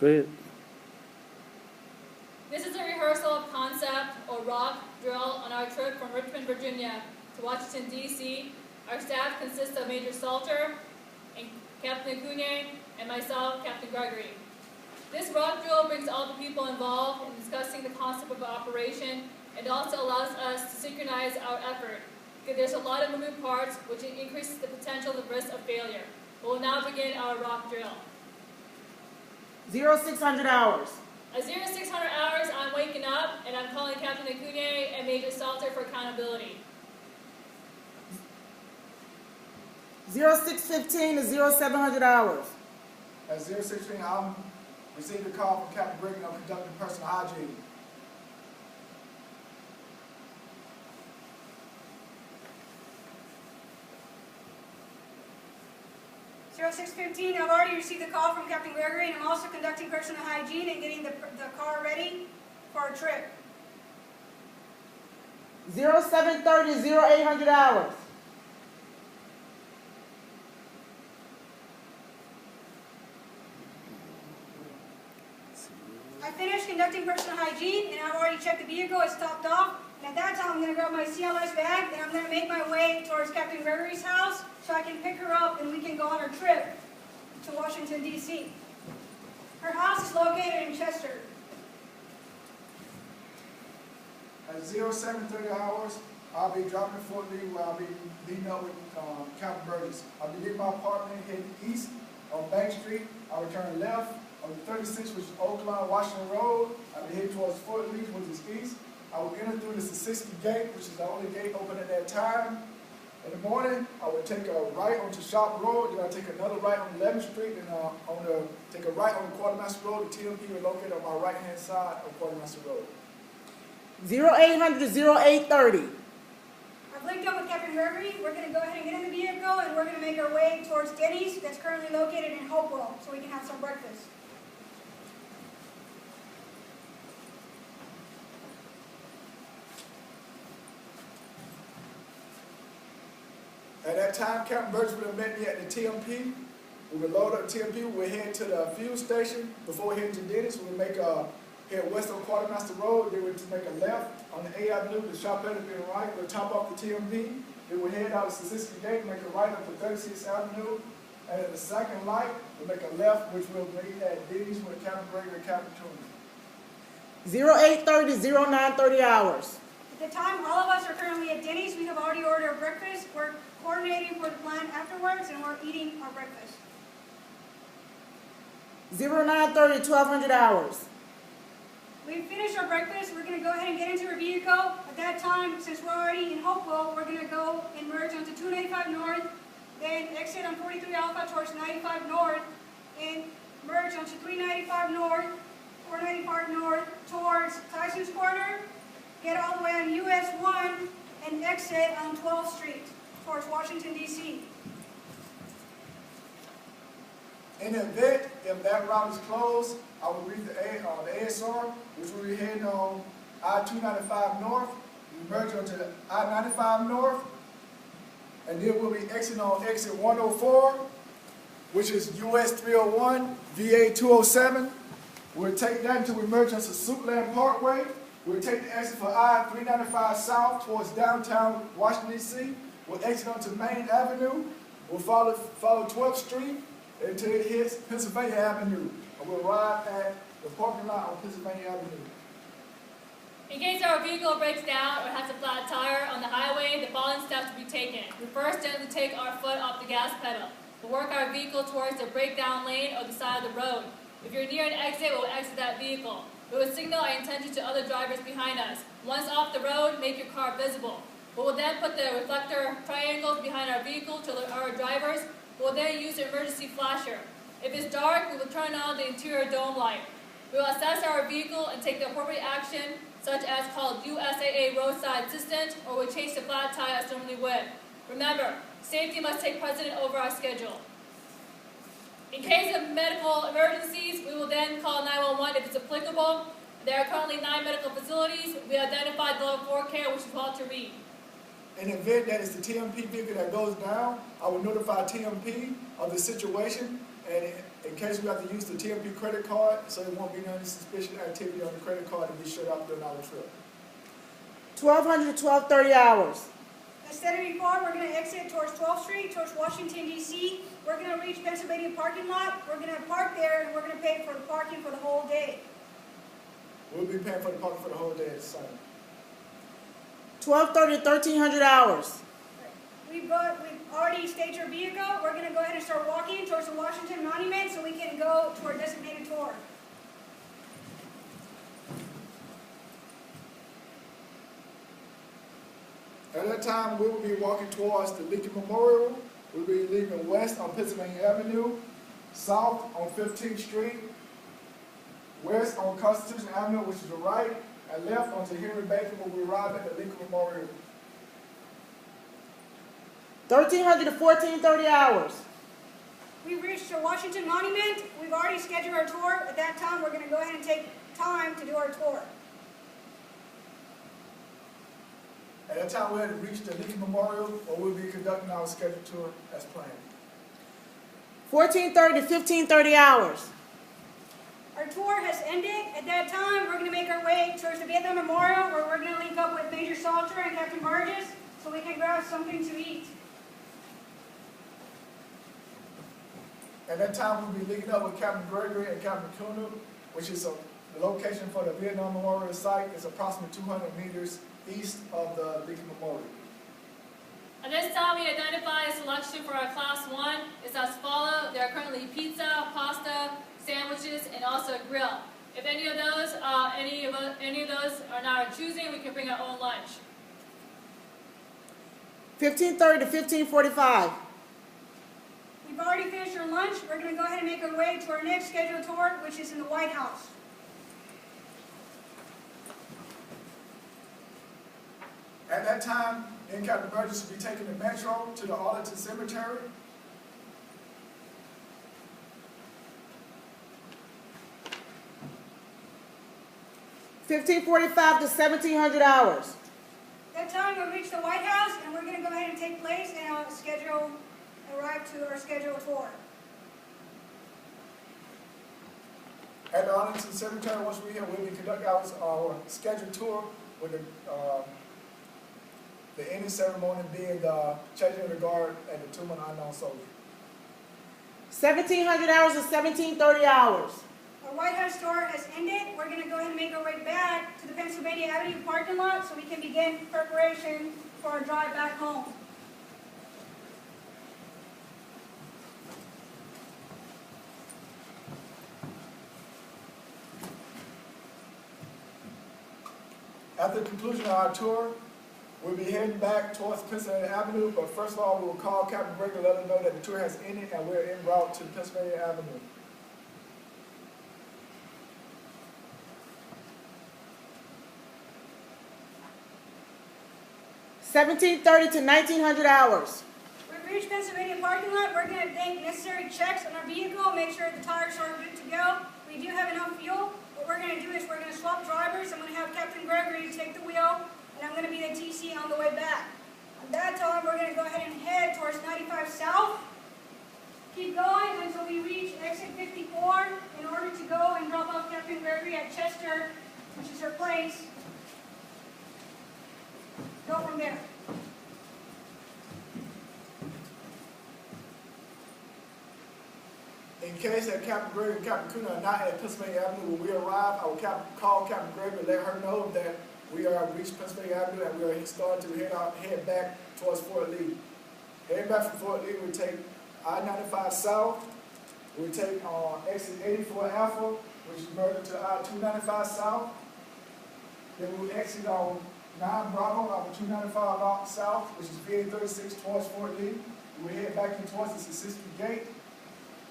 Go ahead. This is a rehearsal of concept, or ROC Drill, on our trip from Richmond, Virginia to Washington, D.C. Our staff consists of Major Salter, and Captain Acuna, and myself, Captain Gregory. This ROC drill brings all the people involved in discussing the concept of operation and also allows us to synchronize our effort, because there's a lot of moving parts which increases the potential of risk of failure. We will now begin our ROC drill. 0600 hours. At 0600 hours, I'm waking up and I'm calling Captain Acuna and Major Salter for accountability. 0615 to 0700 hours. At 0615, I'm receiving a call from Captain Gregory and I'm conducting personal hygiene. Zero 0615, I've already received a call from Captain Gregory, and I'm also conducting personal hygiene and getting the car ready for our trip. 0730 to 0800 hours. I finished conducting personal hygiene, and I've already checked the vehicle. It's topped off. And at that time, I'm going to grab my CLS bag, and I'm going to make my way towards Captain Gregory's house so I can pick her up and we can go on our trip to Washington, D.C. Her house is located in Chester. At 0730 hours, I'll be dropping Fort Lee where I'll be meeting up with Captain Burgess. I'll be leaving my apartment heading east on Bank Street. I'll return left on the 36, which is Oakland, Washington Road. I'll be heading towards Fort Lee, which is east. I will enter through the Sisiki Gate, which is the only gate open at that time. In the morning, I will take a right onto Shop Road, then I'll take another right on 11th Street, and take a right on the Quartermaster Road. The TMP is located on my right-hand side of Quartermaster Road. 0800 to 0830. I've linked up with Captain Gregory. We're going to go ahead and get in the vehicle, and we're going to make our way towards Denny's that's currently located in Hopewell so we can have some breakfast. At that time, Captain Burgess would have met me at the TMP. We would load up the TMP, we would head to the fuel station. Before we head to Dennis, we would head west on Quartermaster Road. Then we would make a left on the A Avenue, the shop better being right. We'll top off the TMP. Then we'll head out to Sisiki Gate, make a right up to 36th Avenue. And at the second light, we'll make a left, which will meet at Denny's with Captain Gregory and Captain Tuna. 0830 to 0930 hours. At the time, all of us are currently at Denny's. We have already ordered breakfast. We're coordinating for the plan afterwards, and we're eating our breakfast. 0930 to 1200 hours. We've finished our breakfast. We're going to go ahead and get into our vehicle. At that time, since we're already in Hopewell, we're going to go and merge onto 295 North, then exit on 43 Alpha towards 95 North, and merge onto 395 North, 495 North towards Tyson's Corner, get all the way on US 1, and exit on 12th Street towards Washington, D.C. In the event, if that route is closed, I will reach the ASR, which will be heading on I-295 North. We merge onto the I-95 North, and then we'll be exiting on exit 104, which is US 301, VA 207. We'll take that until we merge onto Suitland Parkway. We'll take the exit for I-395 South towards downtown Washington, D.C. We'll exit onto Main Avenue. We'll follow 12th Street until it hits Pennsylvania Avenue. And we'll arrive at the parking lot on Pennsylvania Avenue. In case our vehicle breaks down or has a flat tire on the highway, the following steps will be taken. We first gently take our foot off the gas pedal. We'll work our vehicle towards the breakdown lane or the side of the road. If you're near an exit, we'll exit that vehicle. We will signal our intention to other drivers behind us. Once off the road, make your car visible. We will then put the reflector triangles behind our vehicle to alert our drivers. We will then use the emergency flasher. If it's dark, we will turn on the interior dome light. We will assess our vehicle and take the appropriate action, such as call USAA roadside assistance, or we'll change the flat tire as normally would. Remember, safety must take precedent over our schedule. In case of medical emergencies, we will then call 911 if it's applicable. There are currently 9 medical facilities. We identified level 4 care, which is Walter Reed. In the event that it's the TMP vehicle that goes down, I will notify TMP of the situation, and In case we have to use the TMP credit card, so there won't be any suspicious activity on the credit card to be shut off during our trip. 1,200 to 1,230 hours. As stated before, we're going to exit towards 12th Street, towards Washington, D.C. We're going to reach Pennsylvania parking lot. We're going to park there, and we're going to pay for the parking for the whole day. We'll be paying for the parking for the whole day at the same. 1,230 to 1,300 hours. We've already staged our vehicle. We're going to go ahead and start walking towards the Washington Monument so we can go to our designated tour. At that time, we will be walking towards the Lincoln Memorial. We'll be leaving west on Pennsylvania Avenue, south on 15th Street, west on Constitution Avenue, which is the right, and left onto Henry Baker when we arrive at the Lincoln Memorial. 1,300 to 1,430 hours. We've reached the Washington Monument. We've already scheduled our tour. At that time, we're going to go ahead and take time to do our tour. At that time, we had reached the Lincoln Memorial, or we'll be conducting our scheduled tour as planned. 1,430 to 1,530 hours. Our tour has ended. At that time, we're going to make our way towards the Vietnam Memorial, where we're going to link up with Major Salter and Captain Burgess so we can grab something to eat. At that time, we'll be linking up with Captain Gregory and Captain Kuna, which is the location for the Vietnam Memorial site. It's approximately 200 meters east of the Lincoln Memorial. At this time, we identify a selection for our Class 1. It's as follows. There are currently pizza, pasta, sandwiches, and also a grill. If any of those are not our choosing, we can bring our own lunch. 1,530 to 1,545. We've already finished our lunch. We're going to go ahead and make our way to our next scheduled tour, which is in the White House. At that time, me and Captain Burgess will be taking the metro to the Arlington Cemetery. $1,545 to 1,700 hours. That time we'll reach the White House, and we're going to go ahead and take place and arrive to our scheduled tour. At the Arlington Cemetery, once we're here, we'll be conducting our scheduled tour with the ending ceremony being the changing of the guard at the Tomb of the Unknown Soldier. 1,700 hours to 1,730 hours. Our White House tour has ended. We're going to go ahead and make our way back to the Pennsylvania Avenue parking lot so we can begin preparation for our drive back home. After the conclusion of our tour, we'll be heading back towards Pennsylvania Avenue, but first of all, we'll call Captain Gregory to let him know that the tour has ended and we're en route to Pennsylvania Avenue. $1,730 to 1,900 hours. We've reached Pennsylvania parking lot. We're going to take necessary checks on our vehicle, make sure the tires are good to go. We do have enough fuel. What we're going to do is we're going to swap drivers. I'm going to have Captain Gregory take the wheel, and I'm going to be the TC on the way back. At that time, we're going to go ahead and head towards 95 South. Keep going until we reach exit 54 in order to go and drop off Captain Gregory at Chester, which is her place. Go from there. In case that Captain Gregory and Captain Kuna are not at Pennsylvania Avenue when we arrive, I will call Captain Gregory and let her know that we are reached Pennsylvania Avenue and we are starting to head back towards Fort Lee. Heading back from Fort Lee, we'll take I-95 South. We'll take exit 84 Alpha, which is merged to I-295 South. Then we'll exit on 9 Bravo off of 295 South, which is VA 36 towards Fort Lee. We'll head back in towards the Sisiki Gate.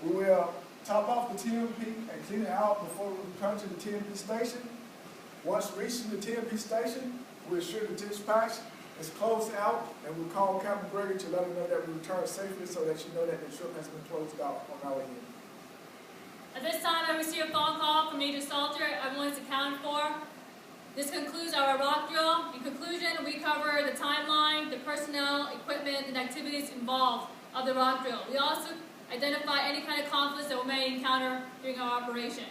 We will top off the TMP and clean it out before we return to the TMP station. Once reaching the TMP station, we'll ensure the dispatch is closed out, and we'll call Captain Gregory to let her know that we returned safely so that she know that the trip has been closed out on our end. At this time, I received a phone call from Major Salter. Everyone is accounted for. This concludes our ROC drill. In conclusion, we cover the timeline, the personnel, equipment, and activities involved of the ROC drill. We also identify any kind of conflicts that we may encounter during our operation.